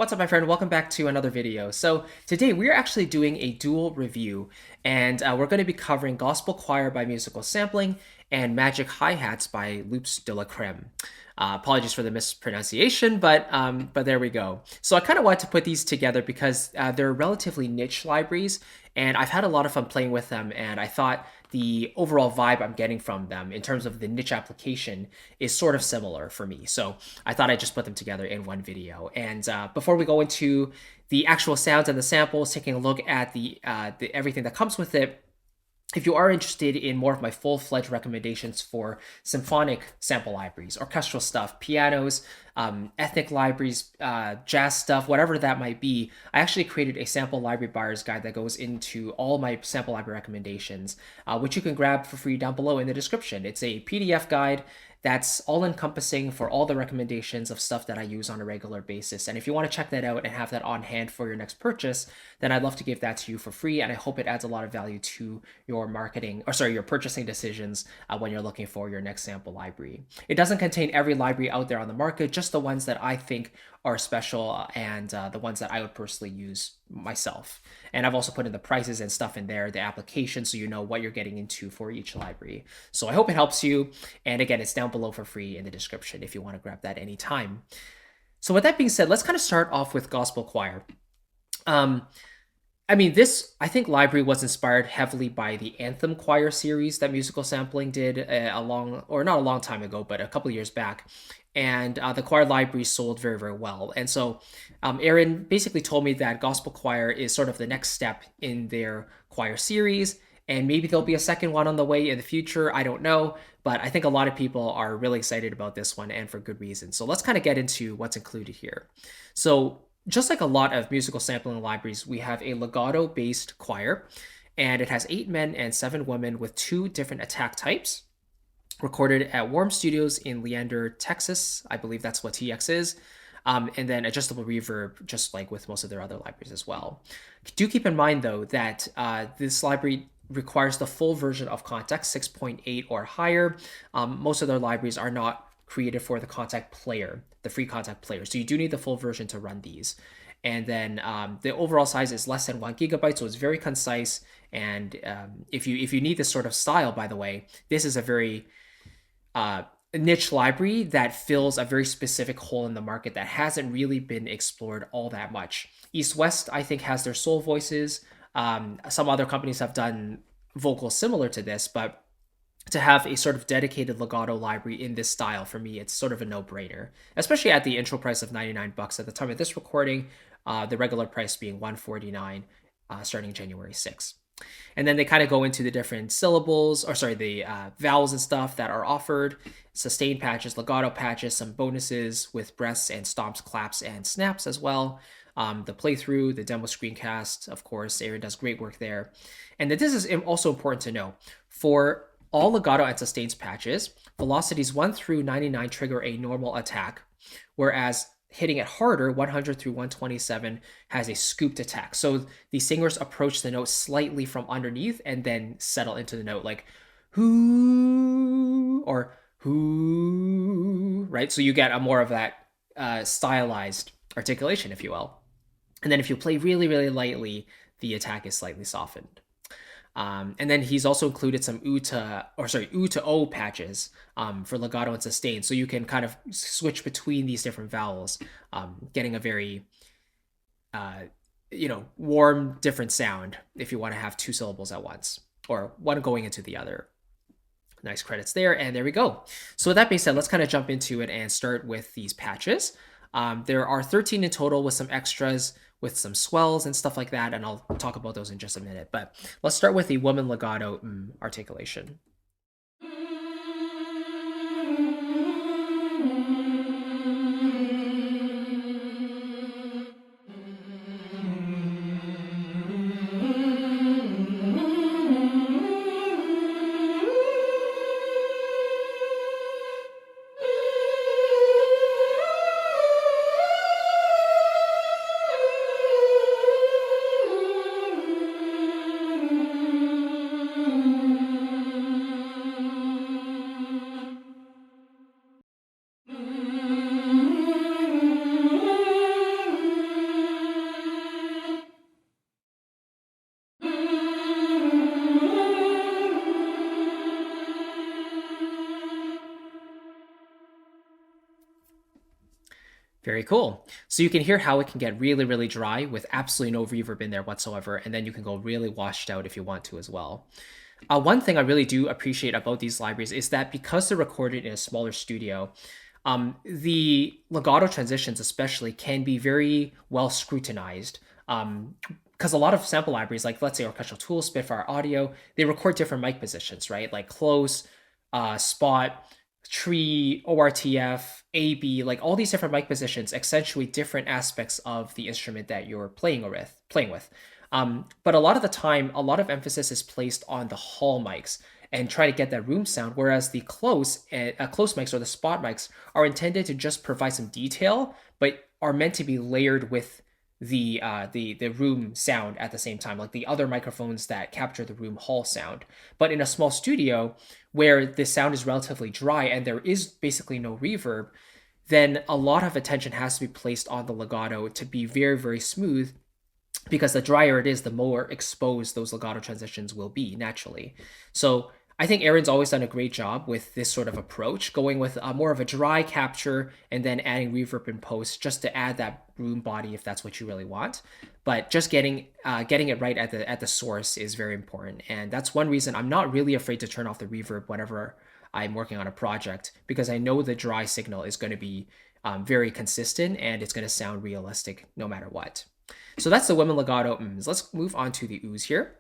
What's up, my friend? Welcome back to another video. So today we're actually doing a dual review, and we're going to be covering Gospel Choir by Musical Sampling and Magic Hi-Hats by Loops de la Crème. Apologies for the mispronunciation, but there we go. So I kind of wanted to put these together because they're relatively niche libraries, and I've had a lot of fun playing with them, and I thought the overall vibe I'm getting from them in terms of the niche application is sort of similar for me. So I thought I'd just put them together in one video. And before we go into the actual sounds and the samples, taking a look at the everything that comes with it, if you are interested in more of my full-fledged recommendations for symphonic sample libraries, orchestral stuff, pianos, ethnic libraries, jazz stuff, whatever that might be, I actually created a sample library buyer's guide that goes into all my sample library recommendations, which you can grab for free down below in the description. It's a PDF guide that's all encompassing for all the recommendations of stuff that I use on a regular basis. And if you want to check that out and have that on hand for your next purchase, then I'd love to give that to you for free. And I hope it adds a lot of value to your your purchasing decisions when you're looking for your next sample library. It doesn't contain every library out there on the market, just the ones that I think are special and the ones that I would personally use myself. And I've also put in the prices and stuff in there, the application, so you know what you're getting into for each library. So I hope it helps you. And again, it's down below for free in the description if you want to grab that anytime. So with that being said, let's kind of start off with Gospel Choir. This, I think, library was inspired heavily by the Anthem Choir series that Musical Sampling did not a long time ago, but a couple of years back. And the choir library sold very, very well. And so Aaron basically told me that Gospel Choir is sort of the next step in their choir series. And maybe there'll be a second one on the way in the future. I don't know. But I think a lot of people are really excited about this one, and for good reason. So let's kind of get into what's included here. So just like a lot of musical sampling libraries, we have a legato-based choir, and it has 8 men and 7 women with 2 different attack types, recorded at Warm Studios in Leander, Texas. I believe that's what TX is. And then adjustable reverb, just like with most of their other libraries as well. Do keep in mind, though, that this library requires the full version of Kontakt 6.8 or higher. Most of their libraries are not created for the Kontakt player, the free Kontakt player. So you do need the full version to run these. And then the overall size is less than 1 gigabyte, so it's very concise. And if you need this sort of style, by the way, this is a very niche library that fills a very specific hole in the market that hasn't really been explored all that much. East West, I think, has their soul voices. Some other companies have done vocals similar to this, but to have a sort of dedicated legato library in this style, for me, it's sort of a no-brainer, especially at the intro price of $99 at the time of this recording, the regular price being $149 starting January 6th. And then they kind of go into the different the vowels and stuff that are offered, sustain patches, legato patches, some bonuses with breaths and stomps, claps, and snaps as well. The playthrough, the demo screencast, of course, Aaron does great work there. And that this is also important to know. For all legato and sustains patches, velocities 1 through 99 trigger a normal attack, whereas hitting it harder, 100 through 127, has a scooped attack. So the singers approach the note slightly from underneath and then settle into the note, like whoo or whoo, right? So you get a more of that stylized articulation, if you will. And then if you play really, really lightly, the attack is slightly softened. And then he's also included some U to O patches for legato and sustain. So you can kind of switch between these different vowels, getting a very, warm, different sound if you want to have 2 syllables at once or one going into the other. Nice credits there. And there we go. So with that being said, let's kind of jump into it and start with these patches. There are 13 in total with some extras, with some swells and stuff like that, and I'll talk about those in just a minute. But let's start with the woman legato articulation. Very cool. So you can hear how it can get really, really dry with absolutely no reverb in there whatsoever, and then you can go really washed out if you want to as well. One thing I really do appreciate about these libraries is that because they're recorded in a smaller studio, the legato transitions especially can be very well scrutinized. Because a lot of sample libraries, like let's say Orchestral Tools, Spitfire Audio, they record different mic positions, right? Like close, spot, tree, ORTF, AB, like all these different mic positions accentuate different aspects of the instrument that you're playing with. But a lot of the time, a lot of emphasis is placed on the hall mics and try to get that room sound, whereas the close mics or the spot mics are intended to just provide some detail, but are meant to be layered with the room sound at the same time, like the other microphones that capture the room hall sound. But in a small studio where the sound is relatively dry and there is basically no reverb, then a lot of attention has to be placed on the legato to be very, very smooth, because the drier it is, the more exposed those legato transitions will be naturally. So I think Aaron's always done a great job with this sort of approach, going with more of a dry capture and then adding reverb in post just to add that room body if that's what you really want. But just getting it right at the source is very important, and that's one reason I'm not really afraid to turn off the reverb whenever I'm working on a project, because I know the dry signal is going to be very consistent and it's going to sound realistic no matter what. So that's the women legato ms. Let's move on to the oohs here.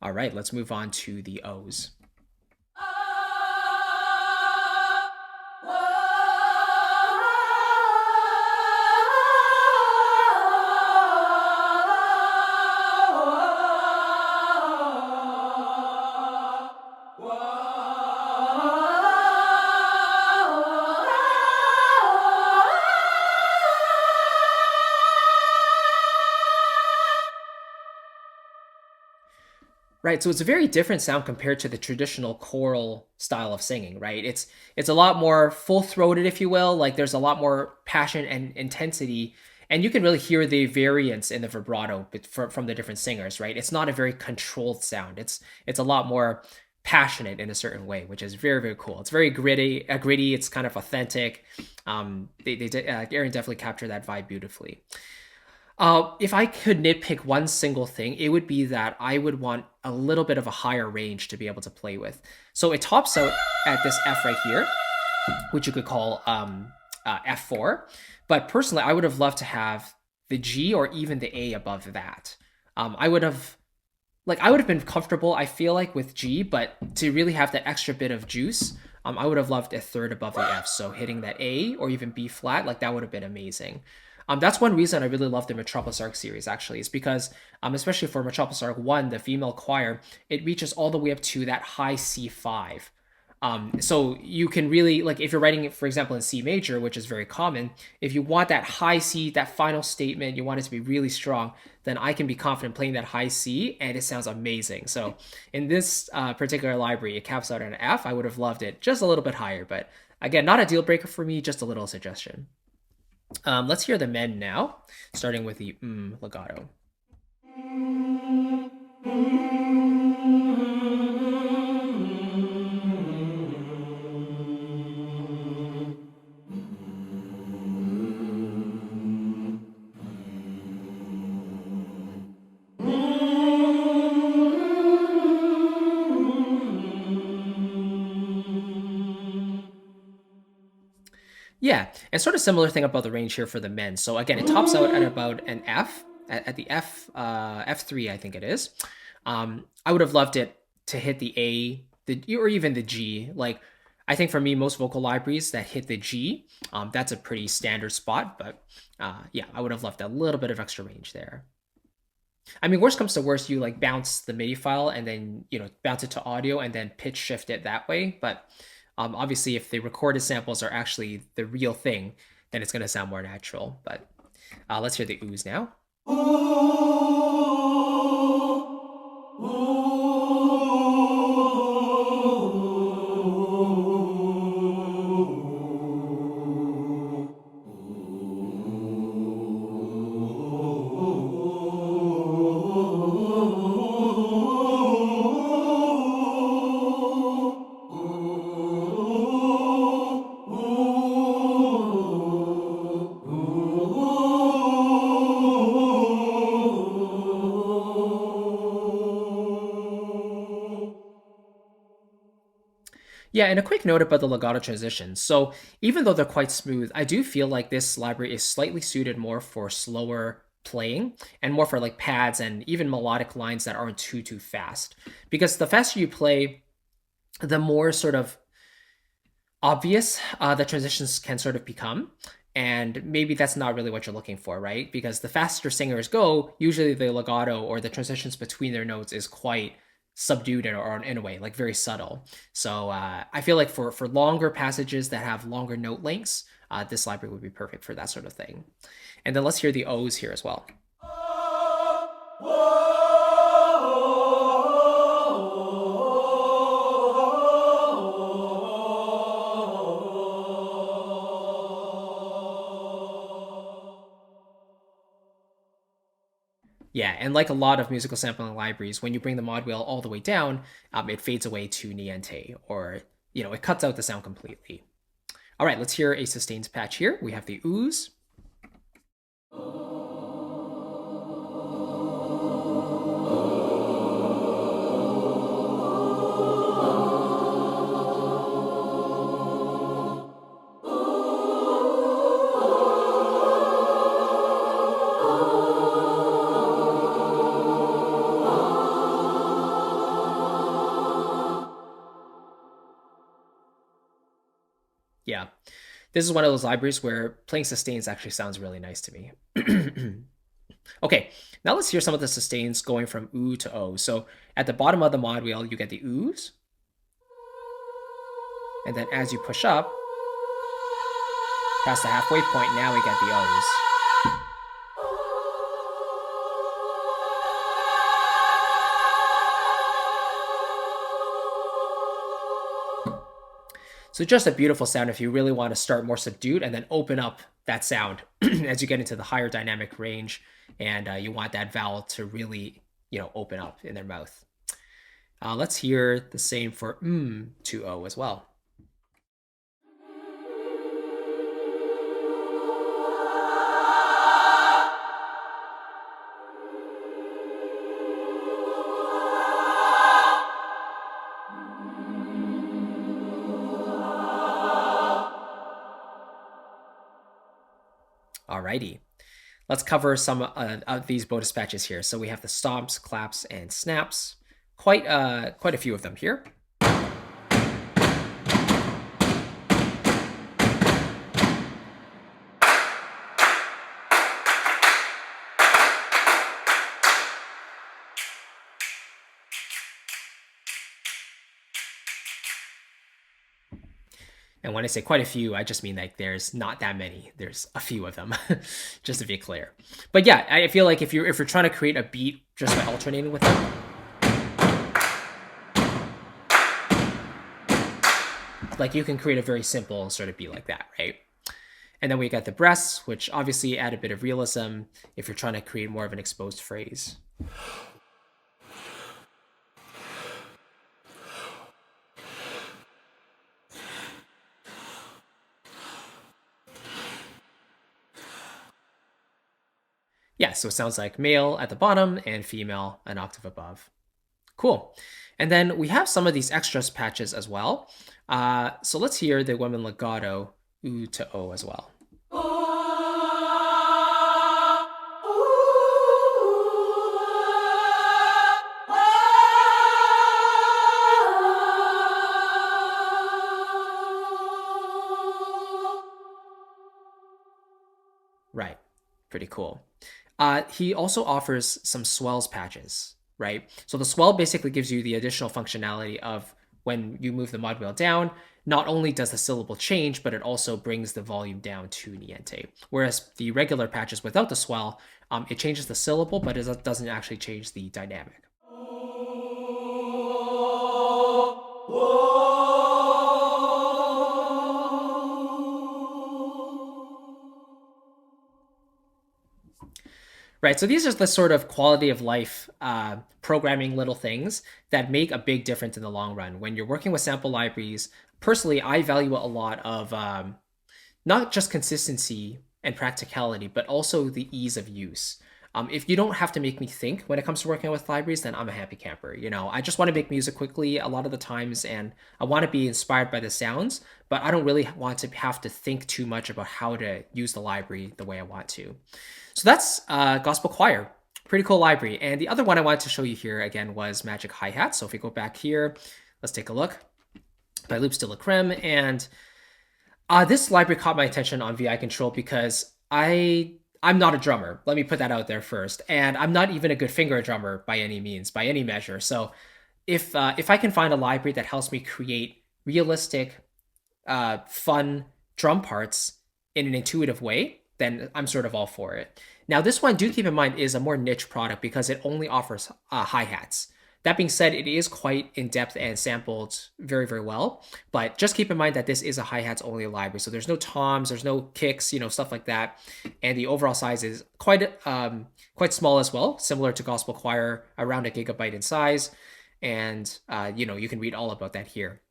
All right, let's move on to the O's. Right, so it's a very different sound compared to the traditional choral style of singing, right? It's a lot more full-throated, if you will. Like there's a lot more passion and intensity, and you can really hear the variance in the vibrato from the different singers, right? It's not a very controlled sound. It's a lot more passionate in a certain way, which is very, very cool. It's very gritty. It's kind of authentic. Aaron definitely captured that vibe beautifully. If I could nitpick one single thing, it would be that I would want a little bit of a higher range to be able to play with. So it tops out at this F right here, which you could call F4. But personally, I would have loved to have the G or even the A above that. I would have been comfortable, I feel like, with G, but to really have that extra bit of juice, I would have loved a third above the F. So hitting that A or even B flat, like that would have been amazing. That's one reason I really love the Metropolis Arc series, actually, is because, especially for Metropolis Arc 1, the female choir, it reaches all the way up to that high C5. So you can really, like, if you're writing it, for example, in C major, which is very common, if you want that high C, that final statement, you want it to be really strong, then I can be confident playing that high C, and it sounds amazing. So in this particular library, it caps out at an F. I would have loved it just a little bit higher, but again, not a deal breaker for me, just a little suggestion. Let's hear the men now, starting with the legato. Yeah, and sort of similar thing about the range here for the men. So again, it tops out at about an F, at the F3, I think it is. I would have loved it to hit the A, or even the G. Like, I think for me, most vocal libraries that hit the G, that's a pretty standard spot. But yeah, I would have left a little bit of extra range there. I mean, worst comes to worst, you like bounce the MIDI file and then, bounce it to audio and then pitch shift it that way. But obviously, if the recorded samples are actually the real thing, then it's going to sound more natural. But let's hear the oohs now. Yeah, and a quick note about the legato transitions. So even though they're quite smooth, I do feel like this library is slightly suited more for slower playing and more for like pads and even melodic lines that aren't too fast. Because the faster you play, the more sort of obvious the transitions can sort of become. And maybe that's not really what you're looking for, right? Because the faster singers go, usually the legato or the transitions between their notes is quite subdued or in a way, like very subtle. So I feel like for longer passages that have longer note lengths, this library would be perfect for that sort of thing. And then let's hear the O's here as well. Yeah, and like a lot of musical sampling libraries, when you bring the mod wheel all the way down, it fades away to niente, or it cuts out the sound completely. All right, let's hear a sustains patch here. We have the ooze. Yeah, this is one of those libraries where playing sustains actually sounds really nice to me. Okay, now let's hear some of the sustains going from oo to o. So at the bottom of the mod wheel, you get the oos. And then as you push up, past the halfway point, now we get the o's. So just a beautiful sound if you really want to start more subdued and then open up that sound as you get into the higher dynamic range and you want that vowel to really, open up in their mouth. Let's hear the same for to o as well. Alrighty. Let's cover some of these bow dispatches here. So we have the stomps, claps, and snaps. Quite a few of them here. And when I say quite a few, I just mean like there's not that many. There's a few of them, just to be clear. But yeah, I feel like if you're trying to create a beat just by alternating with them, like you can create a very simple sort of beat like that, right? And then we got the breaths, which obviously add a bit of realism if you're trying to create more of an exposed phrase. Yeah, so it sounds like male at the bottom and female an octave above. Cool. And then we have some of these extras patches as well. So let's hear the women legato oo to o as well. Right, pretty cool. He also offers some swells patches, right? So the swell basically gives you the additional functionality of when you move the mod wheel down, not only does the syllable change, but it also brings the volume down to niente. Whereas the regular patches without the swell, it changes the syllable, but it doesn't actually change the dynamic. Right, so these are the sort of quality of life programming little things that make a big difference in the long run. When you're working with sample libraries, personally, I value a lot of not just consistency and practicality, but also the ease of use. If you don't have to make me think when it comes to working with libraries, then I'm a happy camper. I just want to make music quickly a lot of the times, and I want to be inspired by the sounds, but I don't really want to have to think too much about how to use the library the way I want to. So that's Gospel Choir. Pretty cool library. And the other one I wanted to show you here again was Magic Hi-Hat. So if we go back here, let's take a look. By Loops de la Crème. And this library caught my attention on VI Control because I'm not a drummer. Let me put that out there first. And I'm not even a good finger drummer by any means, by any measure. So if I can find a library that helps me create realistic, fun drum parts in an intuitive way, then I'm sort of all for it. Now, this one, do keep in mind, is a more niche product because it only offers hi-hats. That being said, it is quite in-depth and sampled very, very well. But just keep in mind that this is a hi-hats only library. So there's no toms, there's no kicks, stuff like that. And the overall size is quite small as well, similar to Gospel Choir, around 1 GB in size. And, you can read all about that here.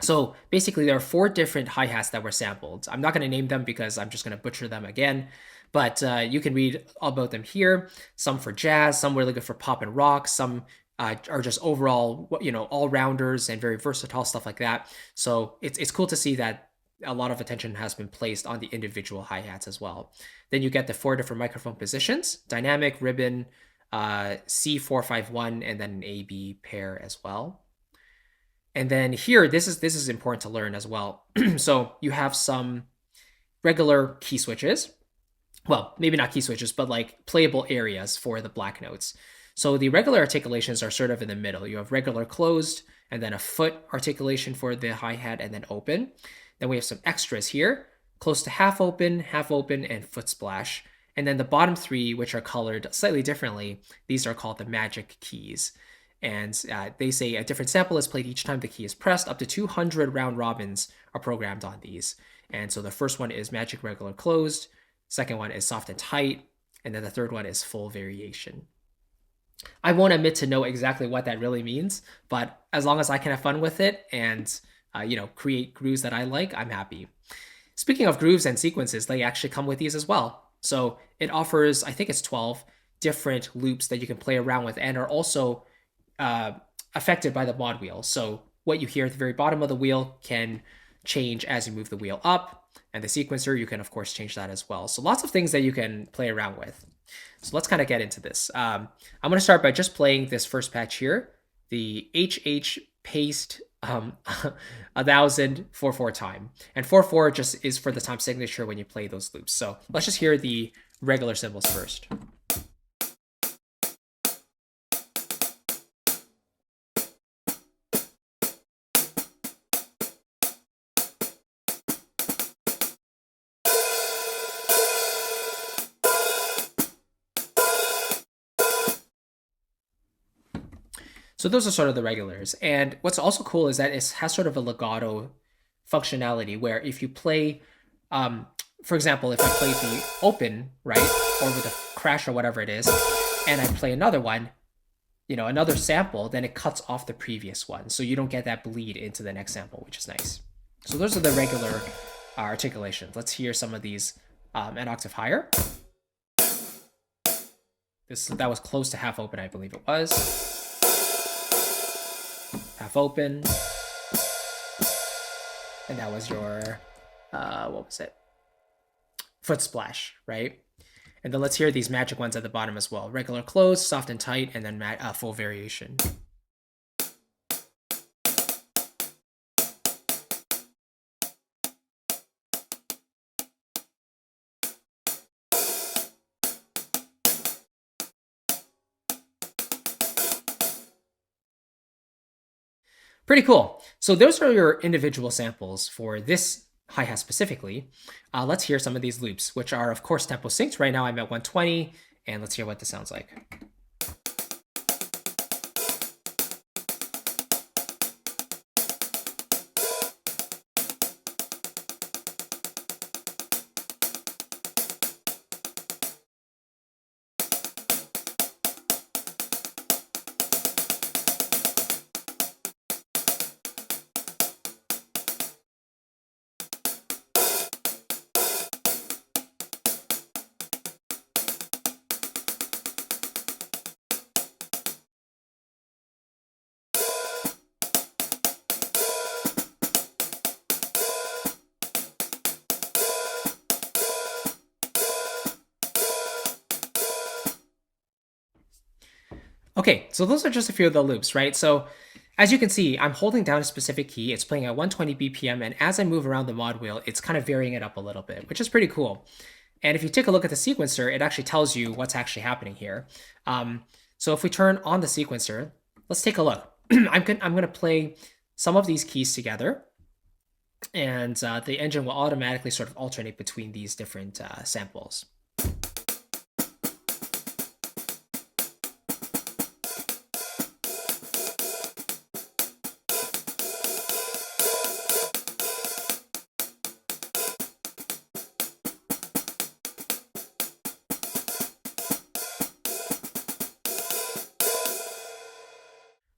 So basically, there are 4 different hi-hats that were sampled. I'm not going to name them because I'm just going to butcher them again. But you can read all about them here. Some for jazz, some really good for pop and rock, some are just overall, all-rounders and very versatile, stuff like that. So it's cool to see that a lot of attention has been placed on the individual hi-hats as well. Then you get the 4 different microphone positions: dynamic, ribbon, C451, and then an A-B pair as well. And then here, this is important to learn as well. So you have some regular key switches. Well, maybe not key switches, but like playable areas for the black notes. So the regular articulations are sort of in the middle. You have regular closed, and then a foot articulation for the hi-hat, and then open. Then we have some extras here: close to half open, and foot splash. And then the bottom 3, which are colored slightly differently, these are called the magic keys. And they say a different sample is played each time the key is pressed. Up to 200 round robins are programmed on these. And so the first one is magic regular closed. Second one is soft and tight. And then the third one is full variation. I won't admit to know exactly what that really means, but as long as I can have fun with it and create grooves that I like, I'm happy. Speaking of grooves and sequences, they actually come with these as well. So it offers, I think it's 12 different loops that you can play around with, and are also affected by the mod wheel. So what you hear at the very bottom of the wheel can change as you move the wheel up, and the sequencer, you can of course change that as well. So lots of things that you can play around with. So let's kind of get into this. I'm going to start by just playing this first patch here, the HH paste 1000 4/4 time. And 4/4 just is for the time signature when you play those loops. So let's just hear the regular cymbals first. So those are sort of the regulars. And what's also cool is that it has sort of a legato functionality where if you play, for example, if I play the open, right, or with a crash or whatever it is, and I play another one, another sample, then it cuts off the previous one. So you don't get that bleed into the next sample, which is nice. So those are the regular articulations. Let's hear some of these an octave higher. That was close to half open, I believe it was. Half open, and that was your what was it, foot splash, right? And then let's hear these magic ones at the bottom as well: regular closed, soft and tight, and then full variation. Pretty cool. So those are your individual samples for this hi-hat specifically. Let's hear some of these loops, which are, of course, tempo synced. Right now I'm at 120, and let's hear what this sounds like. Okay, so those are just a few of the loops, right? So as you can see, I'm holding down a specific key. It's playing at 120 BPM, and as I move around the mod wheel, it's kind of varying it up a little bit, which is pretty cool. And if you take a look at the sequencer, it actually tells you what's actually happening here. So if we turn on the sequencer, let's take a look. I'm going to play some of these keys together, and the engine will automatically sort of alternate between these different samples.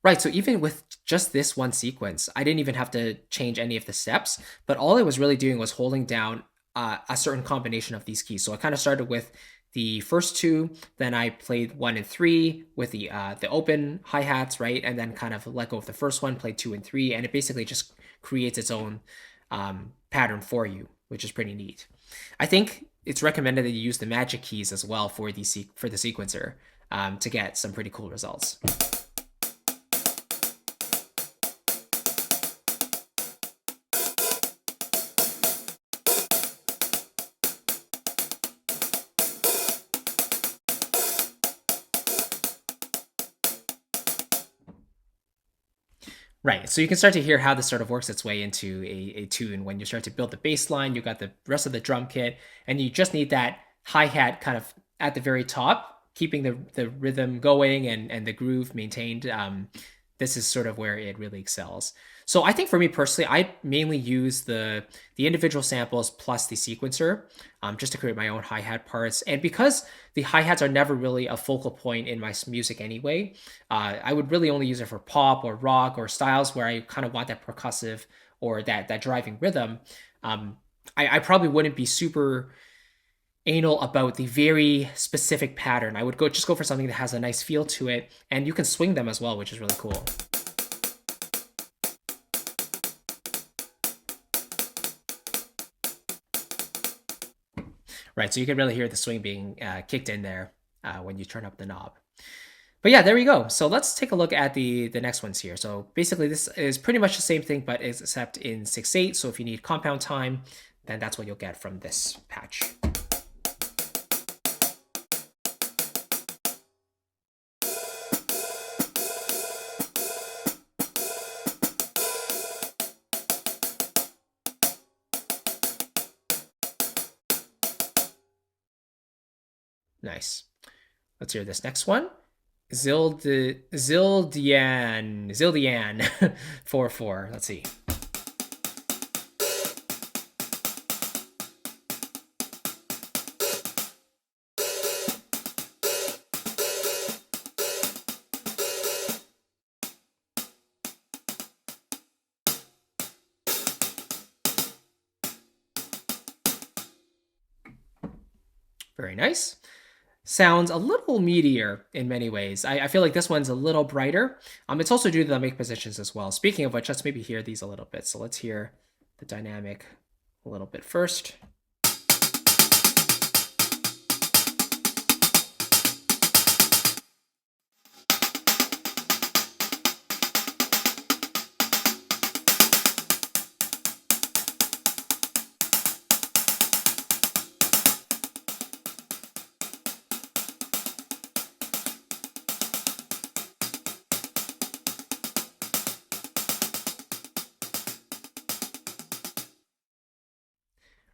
Right, so even with just this one sequence, I didn't even have to change any of the steps, but all I was really doing was holding down a certain combination of these keys. So I kind of started with the first two, then I played 1 and 3 with the open hi-hats, right? And then kind of let go of the first one, played 2 and 3, and it basically just creates its own pattern for you, which is pretty neat. I think it's recommended that you use the magic keys as well for the sequencer to get some pretty cool results. Right. So you can start to hear how this sort of works its way into a tune. When you start to build the bass line, you got the rest of the drum kit, and you just need that hi-hat kind of at the very top, keeping the rhythm going and the groove maintained. This is sort of where it really excels. So I think for me personally, I mainly use the individual samples plus the sequencer just to create my own hi-hat parts. And because the hi-hats are never really a focal point in my music anyway, I would really only use it for pop or rock or styles where I kind of want that percussive or that driving rhythm. I probably wouldn't be super anal about the very specific pattern. I would just go for something that has a nice feel to it, and you can swing them as well, which is really cool. Right, so you can really hear the swing being kicked in there when you turn up the knob. But yeah, there we go. So let's take a look at the next ones here. So basically this is pretty much the same thing, but except in 6/8. So if you need compound time, then that's what you'll get from this patch. Nice. Let's hear this next one. Zildian 4/4. Let's see. Very nice. Sounds a little meatier in many ways. I feel like this one's a little brighter. It's also due to the mic positions as well. Speaking of which, let's maybe hear these a little bit. So let's hear the dynamic a little bit first.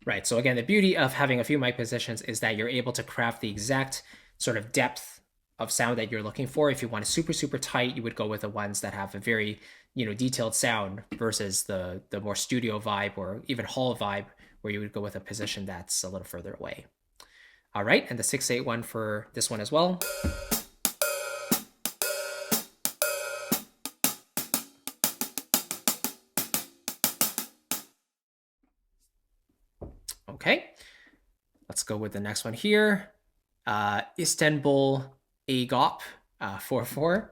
Right. So again, the beauty of having a few mic positions is that you're able to craft the exact sort of depth of sound that you're looking for. If you want it super, super tight, you would go with the ones that have a very, detailed sound versus the more studio vibe or even hall vibe where you would go with a position that's a little further away. All right. And the 6/8 one for this one as well. Okay. Let's go with the next one here. Istanbul Agop 4/4.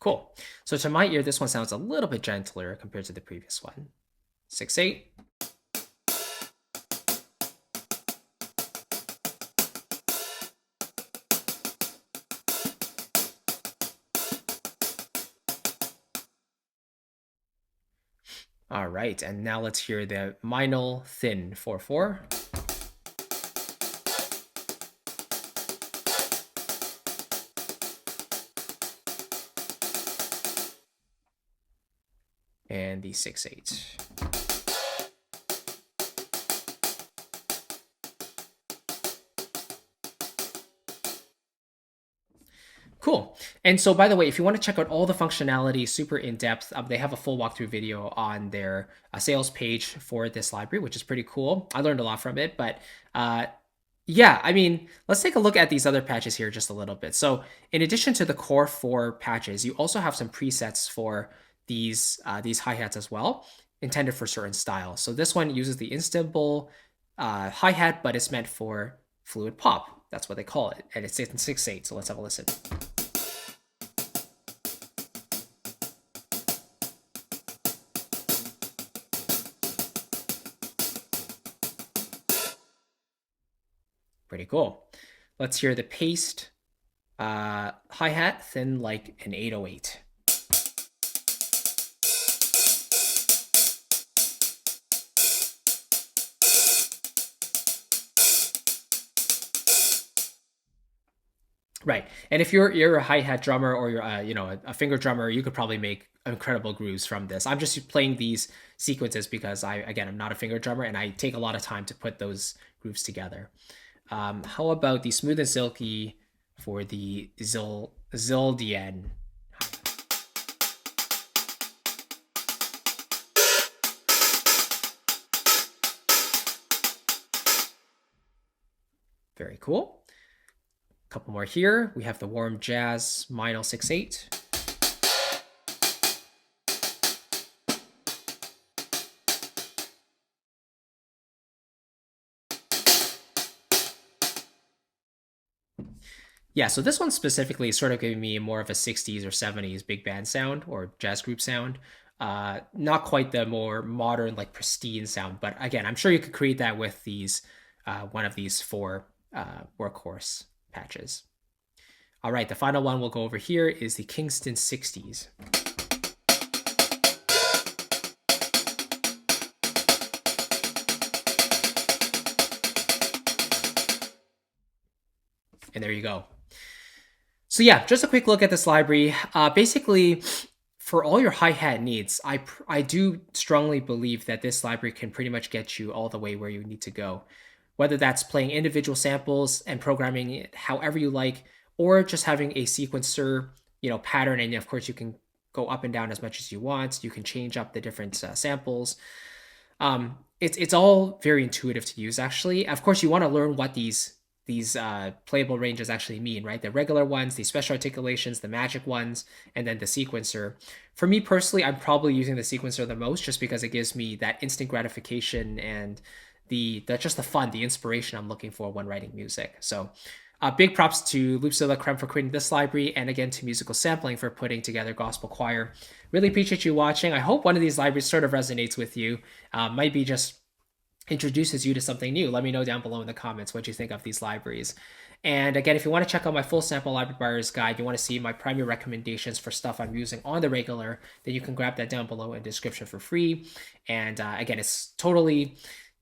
Cool. So to my ear, this one sounds a little bit gentler compared to the previous one. 6/8. All right, and now let's hear the minor thin 4/4. And the 6/8. Cool. And so, by the way, if you want to check out all the functionality super in depth, they have a full walkthrough video on their sales page for this library, which is pretty cool. I learned a lot from it, but yeah, I mean, let's take a look at these other patches here just a little bit. So in addition to the core 4 patches, you also have some presets for these hi-hats as well, intended for certain styles. So this one uses the instable hi-hat, but it's meant for fluid pop. That's what they call it. And it's in 6/8, so let's have a listen. Pretty cool. Let's hear the paste hi-hat, thin like an 808. Right, and if you're a hi-hat drummer or you're a finger drummer, you could probably make incredible grooves from this. I'm just playing these sequences because I'm not a finger drummer and I take a lot of time to put those grooves together. How about the smooth and silky for the Zildjian? Very cool. A couple more here. We have the warm jazz minor 6/8. Yeah, so this one specifically is sort of giving me more of a 60s or 70s big band sound or jazz group sound. Not quite the more modern, like pristine sound, but again, I'm sure you could create that with these one of these 4 workhorse patches. All right, the final one we'll go over here is the Kingston 60s. And there you go. So yeah, just a quick look at this library. Basically, for all your hi-hat needs, I do strongly believe that this library can pretty much get you all the way where you need to go. Whether that's playing individual samples and programming it however you like, or just having a sequencer, pattern, and of course you can go up and down as much as you want. You can change up the different samples. It's all very intuitive to use, actually. Of course, you want to learn what these playable ranges actually mean, right? The regular ones, the special articulations, the magic ones, and then the sequencer. For me personally, I'm probably using the sequencer the most just because it gives me that instant gratification and just the fun, the inspiration I'm looking for when writing music. So big props to Loopzilla Crème for creating this library, and again to Musical Sampling for putting together Gospel Choir. Really appreciate you watching. I hope one of these libraries sort of resonates with you. Might be just introduces you to something new. Let me know down below in the comments what you think of these libraries. And again, if you want to check out my full sample library buyer's guide, you want to see my primary recommendations for stuff I'm using on the regular, then you can grab that down below in the description for free. And again, it's totally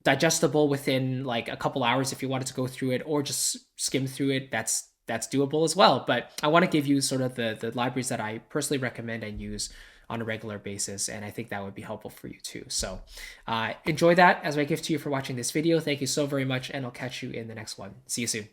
digestible within like a couple hours if you wanted to go through it or just skim through it. That's doable as well. But I want to give you sort of the libraries that I personally recommend and use on a regular basis, and I think that would be helpful for you too. So enjoy that as my gift to you for watching this video. Thank you so very much, and I'll catch you in the next one. See you soon.